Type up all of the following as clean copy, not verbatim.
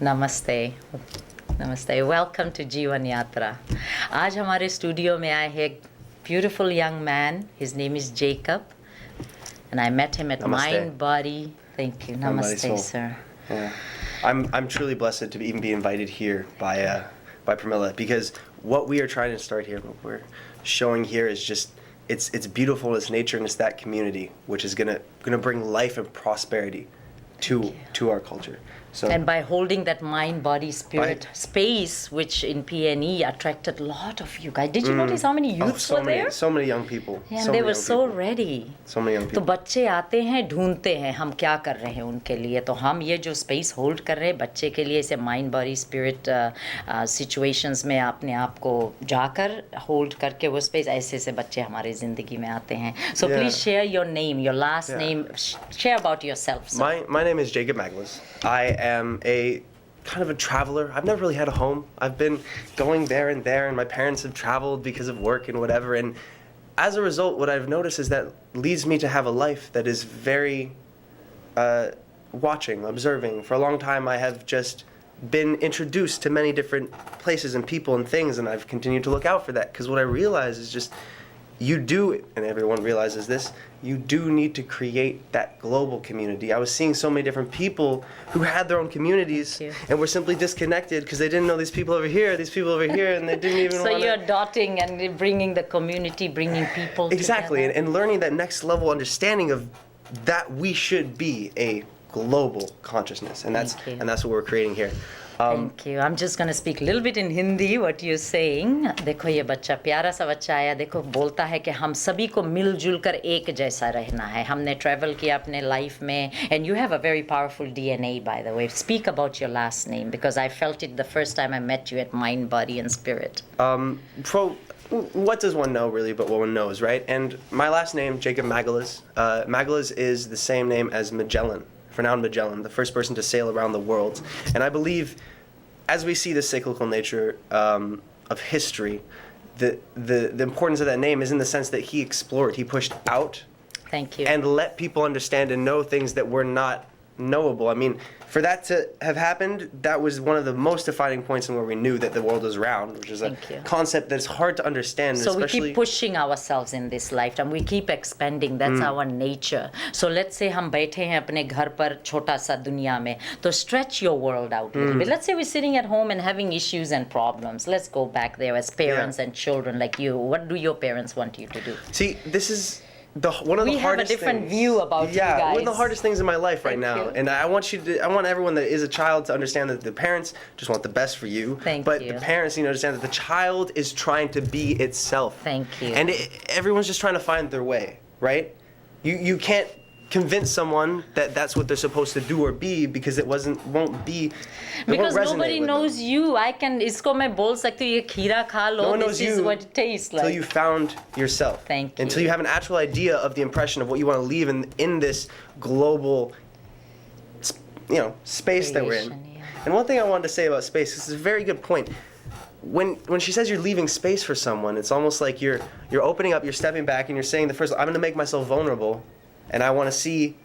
नमस्ते नमस्ते welcome to जीवन यात्रा आज हमारे स्टूडियो में आए हैं एक beautiful young man his name is Jacob and I met him at Namaste. Mind Body. Thank you. Namaste, sir. Yeah. I'm truly blessed to even be invited here by Pramila, because what we are trying to start here, what we're showing here is just it's beautiful, it's nature, and it's that community which is gonna bring life and prosperity to our culture. So, and by holding that mind, body, spirit space, which in PNE attracted a lot of you guys. Did you notice how many youths were there? So many young people. Yeah, and they were so ready. So many young people. तो बच्चे आते हैं, ढूंढते हैं हम क्या कर रहे हैं उनके लिए. तो हम ये जो स्पेस होल्ड कर रहे हैं बच्चे के लिए, इसे माइंड बॉडी स्पिरिट सिचुएशंस में अपने आप को जाकर होल्ड करके वो स्पेस, ऐसे से बच्चे हमारे ज़िंदगी में आते हैं. So please share your name, your last name. Share about yourself. My name is Jacob Maglis. I am a kind of a traveler. I've never really had a home. I've been going there, and my parents have traveled because of work and whatever. And as a result, what I've noticed is that leads me to have a life that is very watching, observing. For a long time, I have just been introduced to many different places and people and things, and I've continued to look out for that, because what I realize is just you do, and everyone realizes this, you do need to create that global community. I was seeing so many different people who had their own communities and were simply disconnected because they didn't know these people over here, these people over here, and they didn't even so you're dotting and bringing the community, bringing people exactly together. And learning that next level understanding of that we should be a global consciousness, and that's what we're creating here. Thank you. I'm just going to speak a little bit in Hindi, what you're saying. देखो ये बच्चा, प्यारा सा बच्चा आया, देखो बोलता है कि हम सभी को मिलजुल कर एक जैसा रहना है. हमने ट्रैवल किया अपने लाइफ में, and you have a very powerful DNA, by the way. Speak about your last name, because I felt it the first time I met you at Mind, Body and Spirit. What does one know, really, but what one knows, right? And my last name, Jacob Maglis. Maglis is the same name as Magellan. Renowned Magellan, the first person to sail around the world. And I believe, as we see the cyclical nature of history, the importance of that name is in the sense that he explored, he pushed out. Thank you. And let people understand and know things that were not knowable. I mean, for that to have happened, that was one of the most defining points in where we knew that the world was round, which is a concept that's hard to understand. So especially we keep pushing ourselves in this lifetime. We keep expanding. That's our nature. So let's say हम बैठे हैं अपने घर पर छोटा सा दुनिया में, तो stretch your world out a little bit. Let's say we're sitting at home and having issues and problems. Let's go back there as parents and children like you. What do your parents want you to do? See, this is one of the hardest things. We have a different view about you guys. Yeah, one of the hardest things in my life right now. And I want everyone that is a child to understand that the parents just want the best for you. But the parents need to understand that the child is trying to be itself. Thank you. And everyone's just trying to find their way, right? You can't convince someone that that's what they're supposed to do or be, because it won't be. Because nobody knows you. इसको मैं बोल सकती हूँ ये खीरा खा लो. No one knows this is what it tastes like. Until you found yourself. Thank you. Until you have an actual idea of the impression of what you want to leave in this global, space that we're in. And one thing I wanted to say about space, this is a very good point. When she says you're leaving space for someone, it's almost like you're opening up, you're stepping back, and you're saying I'm going to make myself vulnerable. And I want to see,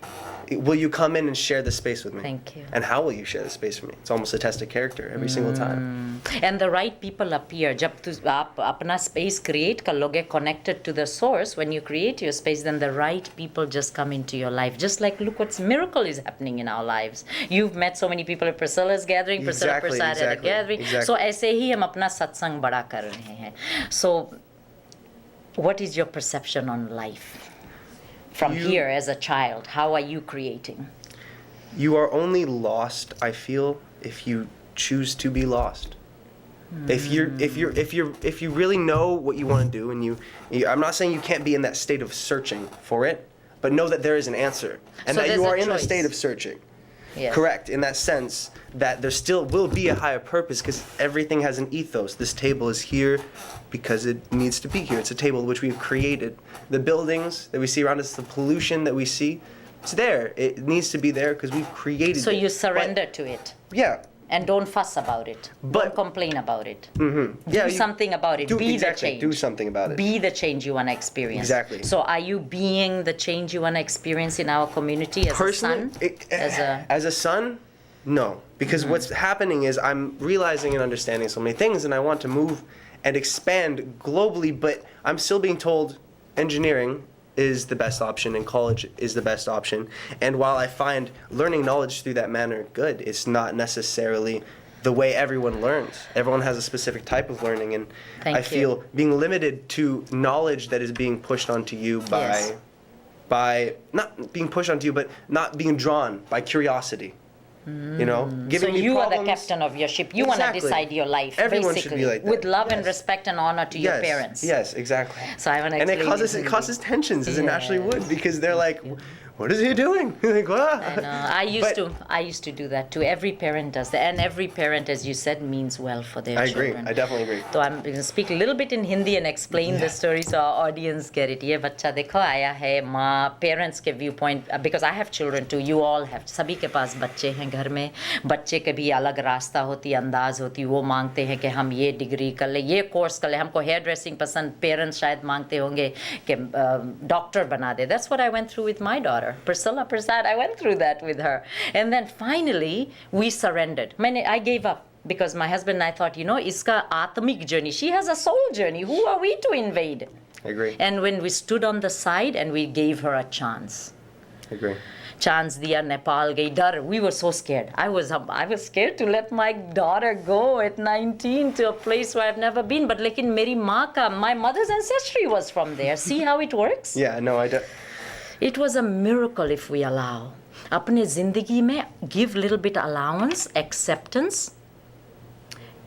will you come in and share the space with me? Thank you. And how will you share the space with me? It's almost a test of character every single time. And the right people appear. जब आप अपना space create कर लोगे connected to the source, when you create your space, then the right people just come into your life. Just like, look what miracle is happening in our lives. You've met so many people at Priscilla's gathering, Priscilla Prasad at a gathering. So ऐसे ही हम अपना सत्संग बड़ा कर रहे हैं. So, what is your perception on life? From here as a child, how are you creating? You are only lost, I feel, if you choose to be lost. If you really know what you want to do, and I'm not saying you can't be in that state of searching for it, but know that there is an answer, and so that you are in a state of searching. Yes. Correct, in that sense that there still will be a higher purpose, because everything has an ethos. This table is here because it needs to be here. It's a table which we've created. The buildings that we see around us, the pollution that we see, it's there. It needs to be there because we've created it. So you surrender to it. Yeah. And don't fuss about it. Don't complain about it. Do something about it. Be the change. Do something about it. Be the change you want to experience. Exactly. So are you being the change you want to experience in our community as a son? As a son, No, because what's happening is I'm realizing and understanding so many things, and I want to move and expand globally, but I'm still being told engineering is the best option and college is the best option. And while I find learning knowledge through that manner good, it's not necessarily the way everyone learns. Everyone has a specific type of learning, and I feel being limited to knowledge that is being pushed onto you by not being pushed onto you, but not being drawn by curiosity. You know, giving so me you problems. are the captain of your ship. You want to decide your life. Everyone basically, should be like that. with love and respect and honor to your parents. Yes, exactly. So I want to and it causes tensions, as it naturally would, because they're like, what is he doing? Like, ah. I know. I used to do that too. Every parent does that, and every parent, as you said, means well for their children. I agree. I definitely agree. So I'm going to speak a little bit in Hindi and explain the story so our audience get it. ये बच्चा देखो आया है माँ parents के viewpoint, because I have children too. You all have. सभी के पास बच्चे हैं घर में. बच्चे के भी अलग रास्ता होती, अंदाज होती. वो मांगते हैं कि हम ये डिग्री कर ले, ये कोर्स कर ले. हमको हेयर ड्रेसिंग पसंद. पेरेंट्स शायद मांगते होंगे कि डॉक्टर बना दे. That's what I went through with my daughter. Priscilla Prasad, I went through that with her. And then finally, we surrendered. I gave up because my husband and I thought, iska atmik journey. She has a soul journey. Who are we to invade? I agree. And when we stood on the side and we gave her a chance. I agree. Chance diya, Nepal gayi, dar. We were so scared. I was scared to let my daughter go at 19 to a place where I've never been. But lekin meri maa ka, my mother's ancestry was from there. See how it works? Yeah, no, I don't. It was a miracle if we allow. अपने जिंदगी में give little bit allowance, acceptance,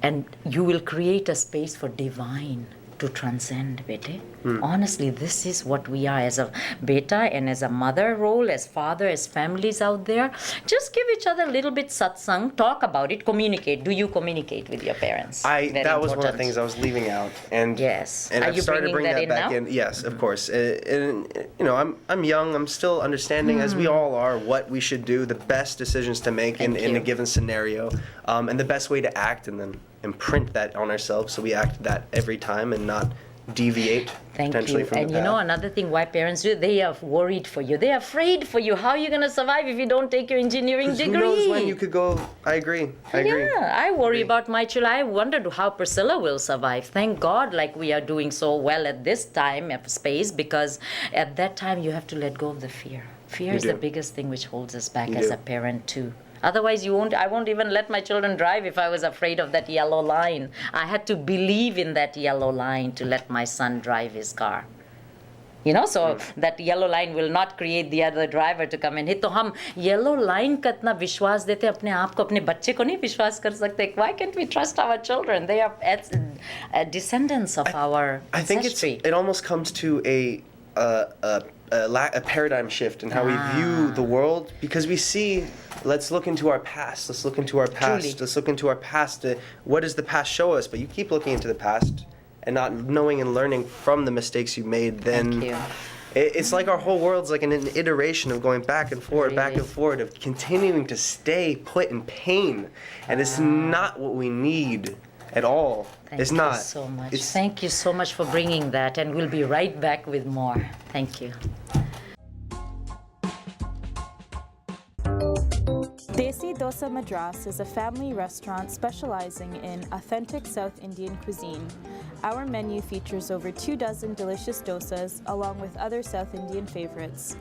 and you will create a space for divine to transcend, bete. Honestly, this is what we are as a beta and as a mother role, as father, as families out there. Just give each other a little bit satsang, talk about it, communicate. Do you communicate with your parents? That was one of the things I was leaving out, and yes, and I've started to bring that back now? in. Yes, of course. And I'm young. I'm still understanding, as we all are, what we should do, the best decisions to make in a given scenario, and the best way to act, and then imprint that on ourselves, so we act that every time and not deviate potentially from the path. And another thing why parents do, they are worried for you. They are afraid for you. How are you going to survive if you don't take your engineering degree? Who knows when you could go. I agree. Yeah, I worry about my children. I wondered how Priscilla will survive. Thank God, like we are doing so well at this time of space, because at that time you have to let go of the fear. Fear is the biggest thing which holds us back as a parent too. Otherwise, I won't even let my children drive if I was afraid of that yellow line. I had to believe in that yellow line to let my son drive his car. So that yellow line will not create the other driver to come and hit. तो हम yellow line का इतना विश्वास देते अपने आप को, अपने बच्चे को नहीं विश्वास कर सकते. Why can't we trust our children? They are descendants of our ancestry. I think it almost comes to a paradigm shift in how we view the world, because we see, let's look into our past. Let's look into our past. Truly. Let's look into our past. What does the past show us? But you keep looking into the past and not knowing and learning from the mistakes you made, then it's like our whole world's like an iteration of going back and forward, back and forward, of continuing to stay put in pain. And it's not what we need at all. Thank you so much. Thank you so much for bringing that, and we'll be right back with more. Thank you. Desi Dosa Madras is a family restaurant specializing in authentic South Indian cuisine. Our menu features over 24 delicious dosas, along with other South Indian favorites.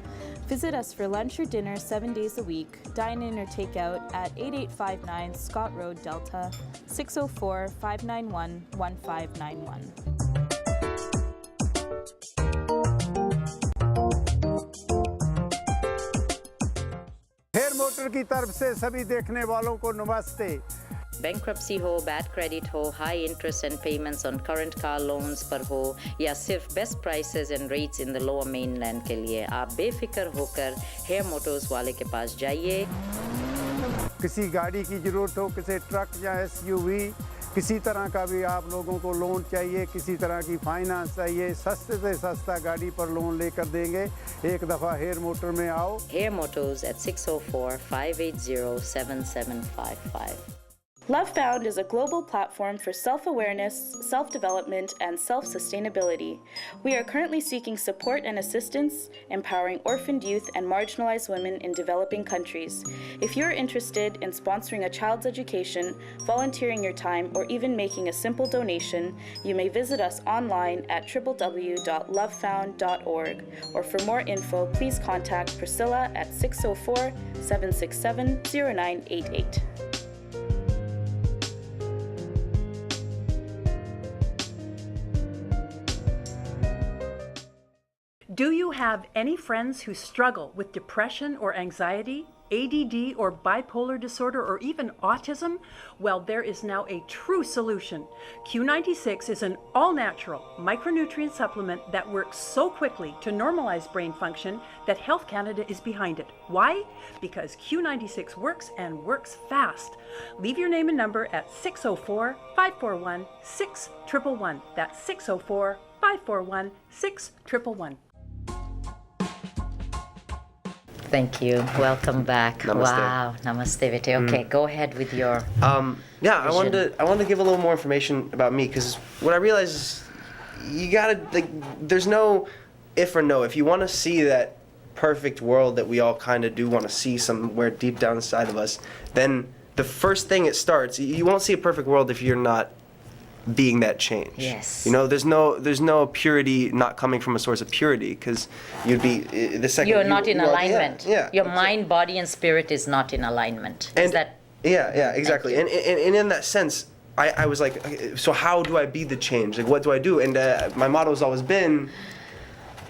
Visit us for lunch or dinner 7 days a week. Dine in or take out at 8859 Scott Road, Delta, 604-591-1591. हेयर motor की तरफ से सभी देखने वालों को नमस्ते. Bankruptcy हो, bad credit हो, high interest and payments on current car loans पर हो, या सिर्फ best prices and rates in the lower mainland के लिए, आप बेफिक्र होकर Hair Motors वाले के पास जाइए. किसी गाड़ी की ज़रूरत हो, किसी ट्रक या SUV, किसी तरह का भी आप लोगों को लोन चाहिए, किसी तरह की फाइनेंस चाहिए, सस्ते से सस्ता गाड़ी पर लोन लेकर देंगे. एक दफ़ा हेयर मोटर में आओ. Hair Motors at 604-580-7755. Love Found is a global platform for self-awareness, self-development, and self-sustainability. We are currently seeking support and assistance, empowering orphaned youth and marginalized women in developing countries. If you're interested in sponsoring a child's education, volunteering your time, or even making a simple donation, you may visit us online at www.lovefound.org. Or for more info, please contact Priscilla at 604-767-0988. Do you have any friends who struggle with depression or anxiety, ADD or bipolar disorder, or even autism? Well, there is now a true solution. Q96 is an all-natural micronutrient supplement that works so quickly to normalize brain function that Health Canada is behind it. Why? Because Q96 works and works fast. Leave your name and number at 604-541-6111. That's 604-541-6111. Thank you. Welcome back. Namaste. Wow. Namaste, Vete. Okay, go ahead with your. Yeah, I wanted to give a little more information about me, because what I realized is you gotta, like, there's no if or no. If you want to see that perfect world that we all kind of do want to see somewhere deep down inside of us, then the first thing it starts, you won't see a perfect world if you're not being that change. Yes. You know, there's no purity not coming from a source of purity, because you'd be the second You're not in you are- alignment. Yeah. Your mind, body, and spirit is not in alignment. Is And that? yeah, exactly. And in that sense, I was like, okay, so how do I be the change? Like, what do I do? And my motto has always been,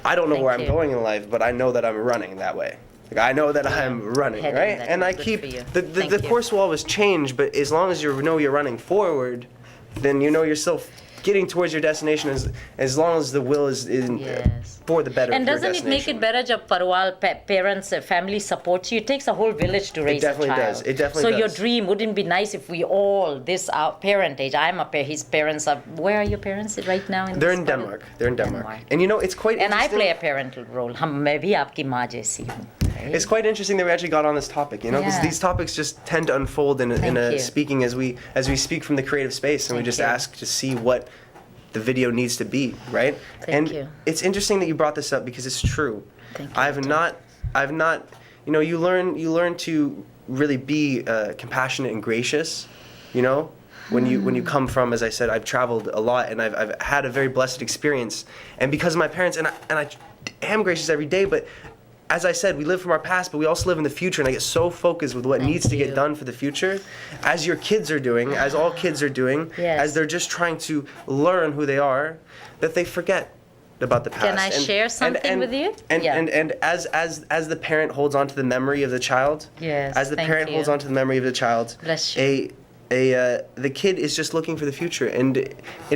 I don't know Thank where you. I'm going in life, but I know that I'm running that way. Like, I know that I'm running, Heading right? that And way. I Good keep for you. the Thank you. course will always change, but as long as you know you're running forward, then you know you're still getting towards your destination, as long as the will is in Yes. for the better. And of your doesn't it make destination. it better जब परिवार parents family supports you? It takes a whole village to raise a definitely child. does. It definitely so does. your dream wouldn't be nice if we all this our parent age. I'm a his parents are. Where are your parents right now? They're in Denmark. They're in Denmark. Denmark. And you know, it's quite And I interesting. play a parental role. मैं भी आपकी माँ जैसी हूँ. It's quite interesting that we actually got on this topic, you know, because Yeah. these topics just tend to unfold in Thank a you. speaking as we speak from the creative space, and we Thank just you. ask to see what the video needs to be, right? Thank and you. it's interesting that you brought this up, because it's true. Thank you, I've Tom. not, you know, you learn to really be compassionate and gracious, you know, when you come from, as I said, I've traveled a lot, and I've had a very blessed experience, and because of my parents, and I am gracious every day, but as I said, we live from our past, but we also live in the future, and I get so focused with what Thank needs to you. get done for the future, as your kids are doing, as all kids are doing, Yes. as they're just trying to learn who they are, that they forget about the past. Can I share something with you? And, Yeah. and as the parent holds on to the memory of the child, Yes, as the thank parent you. holds on to the memory of the child, Bless you. the kid is just looking for the future, and it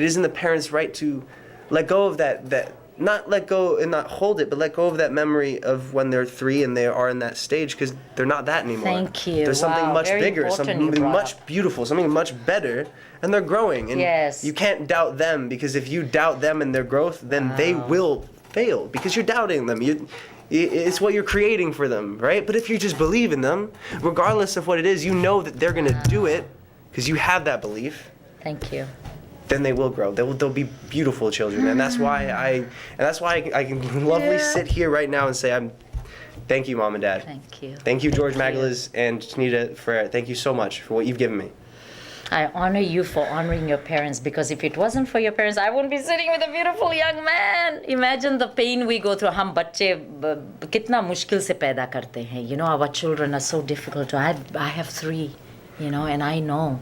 isn't the parent's right to let go of that not let go and not hold it, but let go of that memory of when they're 3 and they are in that stage, because they're not that anymore. Thank you. There's something Wow, much very bigger, important you something brought much up. beautiful, something much better, and they're growing. And Yes. you can't doubt them, because if you doubt them and their growth, then they will fail, because you're doubting them. It's what you're creating for them, right? But if you just believe in them, regardless of what it is, you know that they're going to do it, because you have that belief. Thank you. Then they will grow. They'll be beautiful children, and that's why I can lovely sit here right now and say thank you, Mom and Dad. Thank you. Thank you, George Thank you. Magalas and Tanita Ferrer. Thank you so much for what you've given me. I honor you for honoring your parents, because if it wasn't for your parents, I wouldn't be sitting with a beautiful young man. Imagine the pain we go through. हम बच्चे कितना मुश्किल से पैदा करते हैं. You know, our children are so difficult. I have 3. You know, and I know,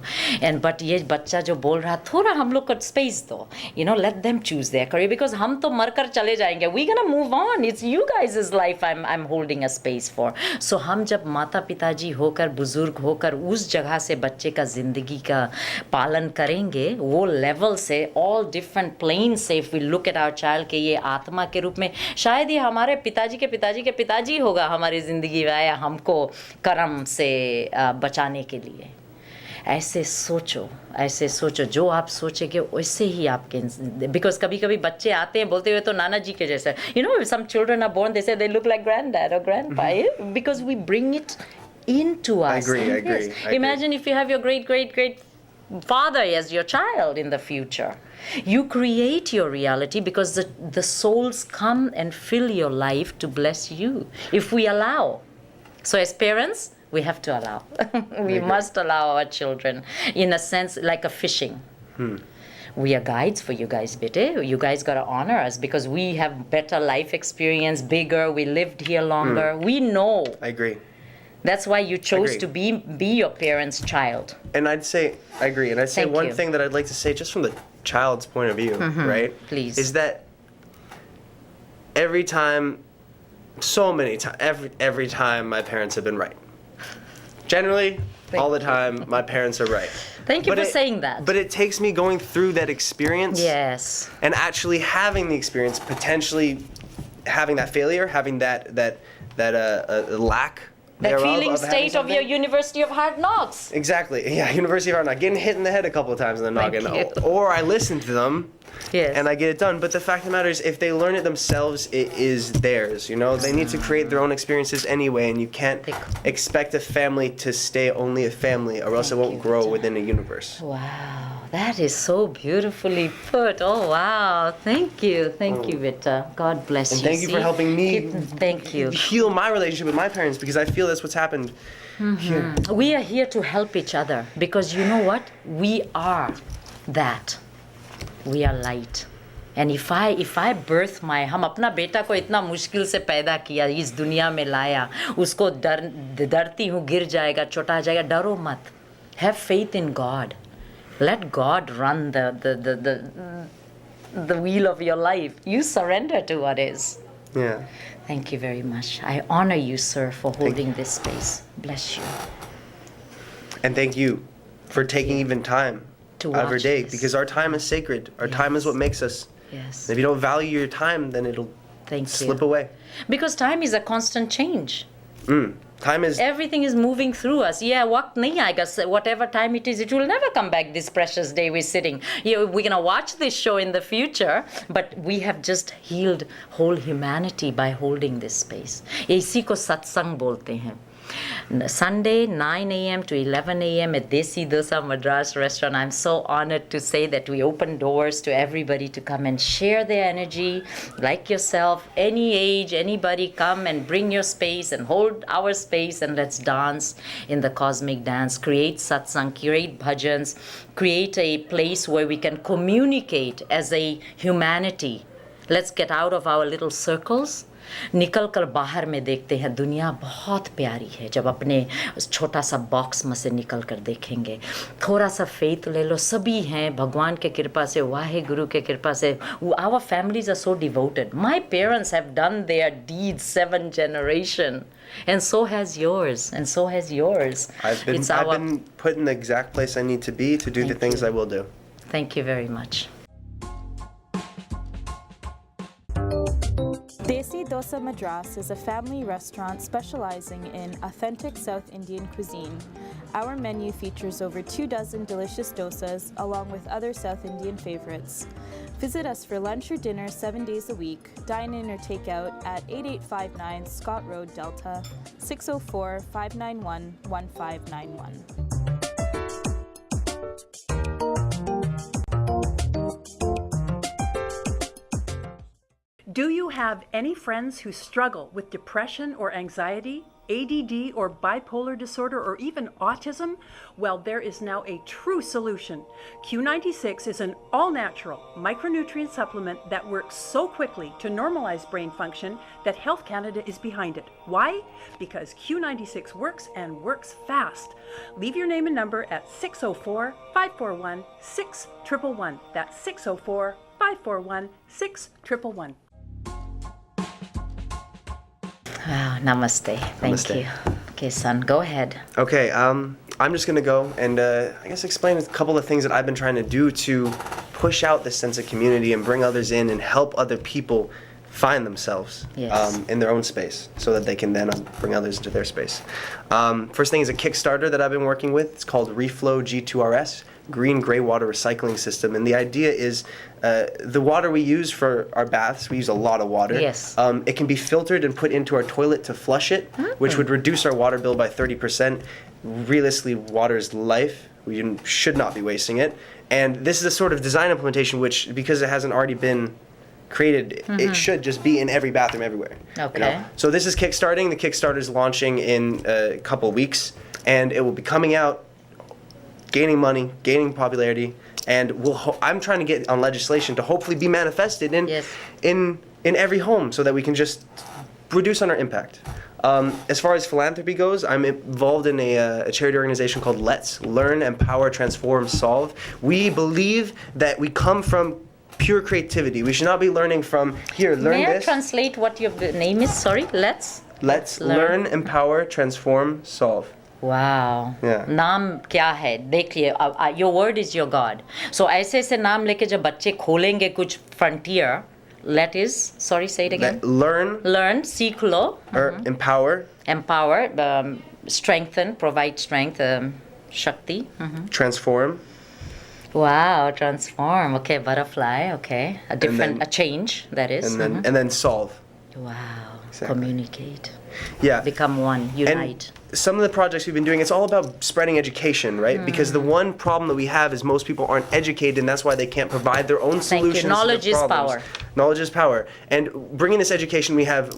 but ये बच्चा जो बोल रहा थोड़ा हम लोग को space दो, you know, let them choose their career, because हम तो मरकर चले जाएंगे. We're gonna move on. It's you guys' life I'm holding a space for. So हम जब माता पिताजी होकर बुजुर्ग होकर उस जगह से बच्चे का जिंदगी का पालन करेंगे, वो level से all different planes से if we look at our child के ये आत्मा के रूप में, शायद ये हमारे पिताजी के पिताजी के पिताजी होगा हमारी जिंदगी में आया हमको कर्म से बचाने के लिए. ऐसे सोचो जो आप सोचेंगे वैसे ही आपके, बिकॉज कभी कभी बच्चे आते हैं बोलते हुए तो नाना जी के जैसे, you know, some children are born, they say they look like granddad or grandpa, because we bring it into us. agree, I And agree, yes, I agree. imagine if you have your great father as your child in the future. You create your reality because the souls come and fill your life to bless you if we allow. So as parents, we have to allow. We must allow our children, in a sense, like a fishing. We are guides for you guys, bete. You guys gotta honor us because we have better life experience, bigger. We lived here longer. We know. I agree. That's why you chose Agree. to be your parents' child. And I agree. And I'd say Thank one you. thing that I'd like to say, just from the child's point of view, right? Please. Is that every time, so many times, every time my parents have been right. Generally, all the time, my parents are right. Thank you But for saying that. But it takes me going through that experience. Yes. And actually having the experience, potentially having that failure, having that lack. That thereof feeling of having state of your something. University of Hard Knocks. Exactly. Yeah, University of Hard Knocks. Getting hit in the head a couple of times in the Thank noggin. you. Or I listen to them. Yes. And I get it done. But the fact of the matter is, if they learn it themselves, it is theirs. You know, they need to create their own experiences anyway, and you can't expect a family to stay only a family, or else it Thank won't you, grow Vijay. within a universe. Wow, that is so beautifully put. Oh, wow. Thank you, Vita. God bless And you. thank you for See? helping me Thank you. heal my relationship with my parents, because I feel that's what's happened here. We are here to help each other because you know what? We are that. We are light. And if I birth my, हम अपना बेटा को इतना मुश्किल से पैदा किया, इस दुनिया में लाया, उसको डरती हूँ गिर जाएगा, छोटा जाएगा, डरो मत. Have faith in God. Let God run the wheel of your life. You surrender to what is. Yeah. Thank you very much. I honor you, sir, for holding this space. Bless you. And thank you for taking even time To out of your watch day, this. because our time is sacred. Our time is what makes us. Yes. If you don't value your time, then it'll Thank slip you. away. Because time is a constant change. Time is Everything is moving through us. Yeah, वक्त नहीं आएगा. Whatever time it is, it will never come back. This precious day we're sitting. Yeah, we're gonna watch this show in the future, but we have just healed whole humanity by holding this space. इसी को सत्संग बोलते हैं. Sunday, 9 a.m. to 11 a.m. at Desi Dosa Madras restaurant. I'm so honored to say that we open doors to everybody to come and share their energy, like yourself, any age, anybody come and bring your space and hold our space and let's dance in the cosmic dance, create satsang, create bhajans, create a place where we can communicate as a humanity. Let's get out of our little circles. निकल कर बाहर में देखते हैं दुनिया बहुत प्यारी है जब अपने छोटा सा बॉक्स में से निकल कर देखेंगे थोड़ा सा फेथ ले लो सभी हैं भगवान के कृपा से वाहे गुरु के कृपा से our families are so devoted my parents have done their deeds 7 generation and so has yours I've been put in the exact place I need to be to do the things I will do. Thank you very much. Desi Dosa Madras is a family restaurant specializing in authentic South Indian cuisine. Our menu features over 24 delicious dosas along with other South Indian favorites. Visit us for lunch or dinner 7 days a week. Dine in or take out at 8859 Scott Road, Delta, 604-591-1591. Do you have any friends who struggle with depression or anxiety, ADD or bipolar disorder, or even autism? Well, there is now a true solution. Q96 is an all-natural micronutrient supplement that works so quickly to normalize brain function that Health Canada is behind it. Why? Because Q96 works and works fast. Leave your name and number at 604-541-6111. That's 604-541-6111. Wow, namaste. Thank Namaste. you. Okay, son, go ahead. Okay, I'm just gonna go and I guess explain a couple of things that I've been trying to do to push out this sense of community and bring others in and help other people find themselves Yes. in their own space so that they can then bring others into their space. First thing is a Kickstarter that I've been working with. It's called Reflow G2RS. green gray water recycling system. And the idea is the water we use for our baths, we use a lot of water. Yes. It can be filtered and put into our toilet to flush it, which would reduce our water bill by 30%. Realistically, water is life. We should not be wasting it. And this is a sort of design implementation which, because it hasn't already been created, it should just be in every bathroom everywhere. Okay. So this is kickstarting. The Kickstarter is launching in a couple weeks, and it will be coming out, gaining money, gaining popularity, and I'm trying to get on legislation to hopefully be manifested in every home so that we can just reduce on our impact. As far as philanthropy goes, I'm involved in a charity organization called Let's Learn, Empower, Transform, Solve. We believe that we come from pure creativity. We should not be learning from, here, learn May I this. translate what your name is? Sorry, Let's Learn, Empower, Transform, Solve. Wow. Yeah. नाम क्या है देखिए, your word is your God. So ऐसे ऐसे नाम लेके जब बच्चे खोलेंगे कुछ frontier, sorry, say it again. Learn, सीख लो. or empower, Strengthen, provide strength, shakti. transform, Wow, transform. Okay, butterfly. Okay, a change, that is. and then solve. Wow. Exactly. Communicate. Yeah. Become one. Unite. And some of the projects we've been doing, it's all about spreading education, right? Because the one problem that we have is most people aren't educated, and that's why they can't provide their own Thank you. solutions. Knowledge to their is problems. power. Knowledge is power. And bringing this education, we have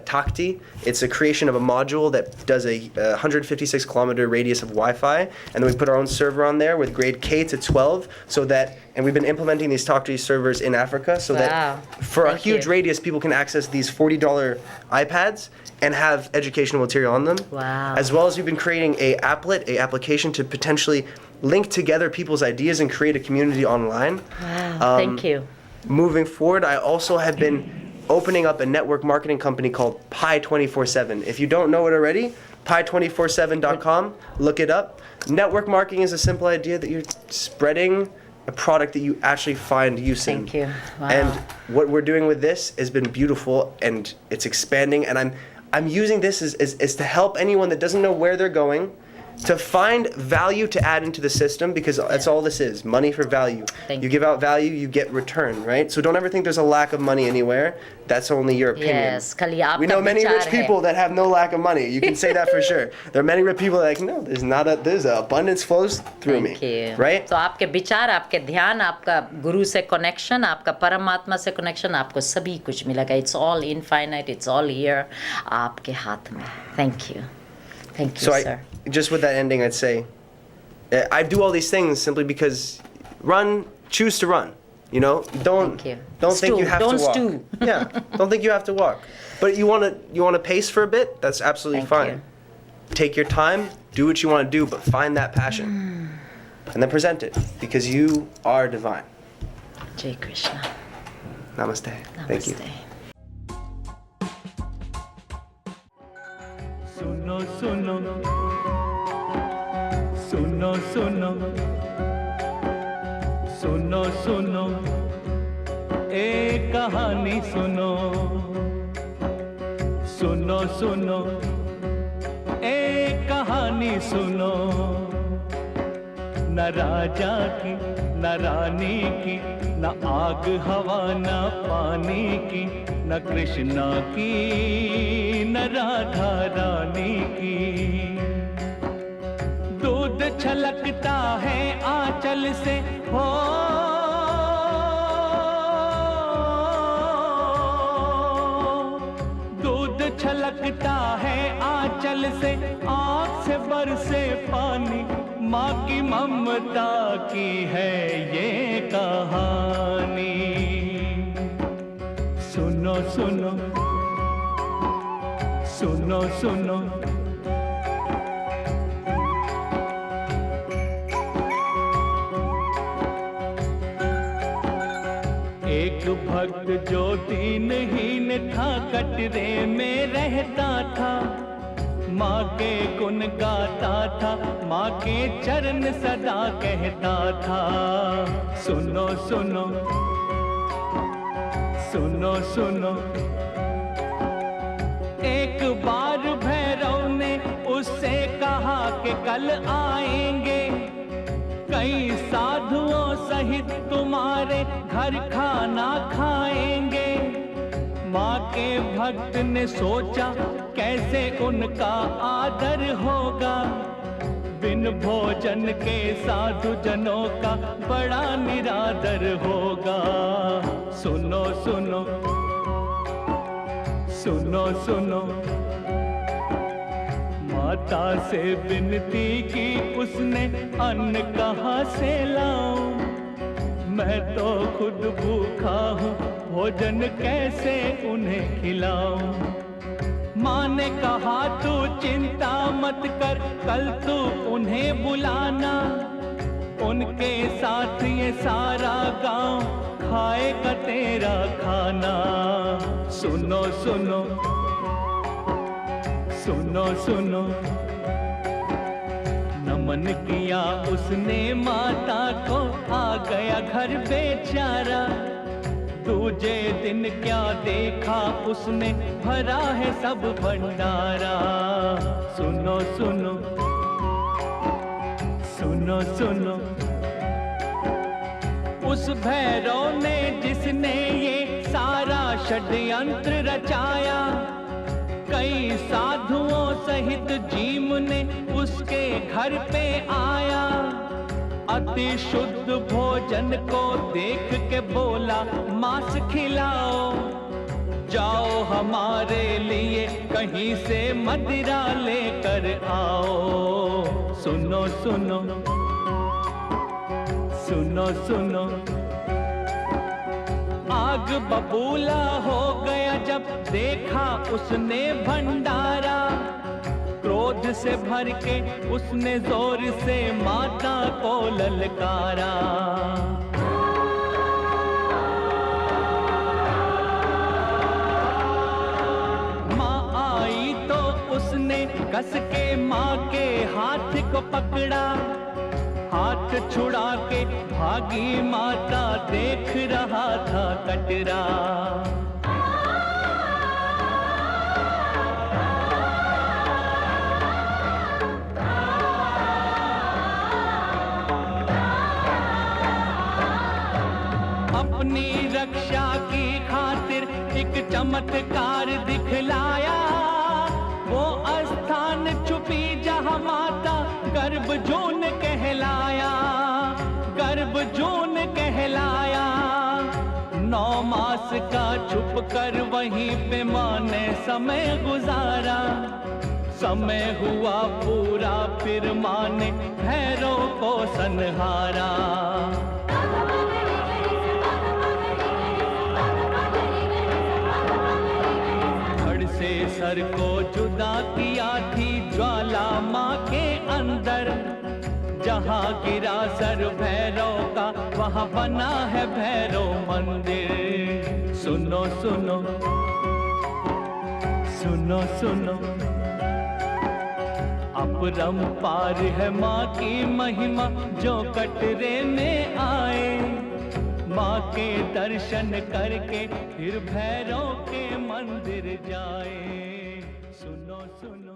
Takti. It's a creation of a module that does a 156 kilometer radius of Wi-Fi, and then we put our own server on there with grade K to 12, so that, and we've been implementing these Takti servers in Africa, so that for a huge radius, people can access these $40 iPads and have educational material on them. Wow. As well as we've been creating a application to potentially link together people's ideas and create a community online. Wow. Thank you. Moving forward, I also have been opening up a network marketing company called Pi 24/7. If you don't know it already, pi247.com, look it up. Network marketing is a simple idea that you're spreading a product that you actually find use in. Thank you. Wow. And what we're doing with this has been beautiful, and it's expanding, and I'm using this as to help anyone that doesn't know where they're going to find value to add into the system, because that's all this is, money for value. You give out value, you get return, right? So don't ever think there's a lack of money anywhere. That's only your opinion. Yes, खाली आपका We know many विचार rich है. people that have no lack of money. You can say that for sure. There are many rich people that are like, no, there's an abundance flows through Thank me. you. Right? तो आपके विचार, आपके ध्यान, आपका गुरु से connection, आपका परमात्मा से कनेक्शन, आपको सभी कुछ मिलेगा. It's all infinite, it's all here, आपके हाथ में. Thank you. Thank you, So sir. just with that ending, I'd say, I do all these things simply because choose to run. You know, don't Thank you. think you have Don't to walk. stew. Yeah, don't think you have to walk. But you want to pace for a bit. That's absolutely Thank fine. Take your time, do what you want to do, but find that passion, and then present it, because you are divine. Jai Krishna. Namaste. Thank you. Namaste. सुनो सुनो सुनो सुनो सुनो सुनो एक कहानी सुनो सुनो सुनो एक कहानी सुनो न राजा की न रानी की न आग हवा न पानी की न कृष्णा की न राधा रानी की दूध छलकता है आंचल से हो दूध छलकता है आंचल से आँख से बरसे पानी माँ की ममता की है ये कहानी सुनो सुनो सुनो सुनो एक भक्त जो दीनहीन था कटरे में रहता था माँ के गुण गाता था माँ के चरण सदा कहता था सुनो सुनो सुनो सुनो एक बार भैरव ने उससे कहा कि कल आएंगे कई साधुओं सहित तुम्हारे घर खाना खाएंगे। माँ के भक्त ने सोचा कैसे उनका आदर होगा। बिन भोजन के साधु जनों का बड़ा निरादर होगा। सुनो सुनो सुनो सुनो, माता से विनती की उसने, अन्न कहाँ से लाऊं? मैं तो खुद भूखा हूँ, भोजन कैसे उन्हें खिलाऊं? माँ ने कहा तू चिंता मत कर, कल तू उन्हें बुलाना। उनके साथ ये सारा गांव खाएगा तेरा खाना। सुनो सुनो सुनो सुनो, नमन किया उसने माता को, आ गया घर बेचारा। दूजे दिन क्या देखा उसने, भरा है सब भंडारा। सुनो सुनो सुनो सुनो, उस भैरव ने जिसने ये सारा षड्यंत्र रचाया, कई साधुओं सहित जीव ने उसके घर पे आया। अति शुद्ध भोजन को देख के बोला मांस खिलाओ। जाओ हमारे लिए कहीं से मदिरा लेकर आओ। सुनो सुनो सुनो सुनो, आग बबूला हो गया जब देखा उसने भंडारा। क्रोध से भर के उसने जोर से माता को ललकारा। माँ आई तो उसने कस के माँ के हाथ को पकड़ा। हाथ छुड़ा के भागी माता, देख रहा था कटरा। अपनी रक्षा की खातिर एक चमत्कार दिखलाया। वो स्थान छुपी जहाँ माता गर्भजून कहलाया। गर्भजून कहलाया। 9 मास का छुप कर वहीं पे माँ ने समय गुजारा। समय हुआ पूरा फिर माँ ने भैरव को संहारा। से सर को जुदा किया थी ज्वाला माँ के अंदर। जहाँ गिरा सर भैरव का, वहाँ बना है भैरव मंदिर। सुनो सुनो सुनो सुनो, अपरंपार है माँ की महिमा, जो कटरे में आए। माँ के दर्शन करके फिर भैरव के मंदिर जाए। सुनो सुनो।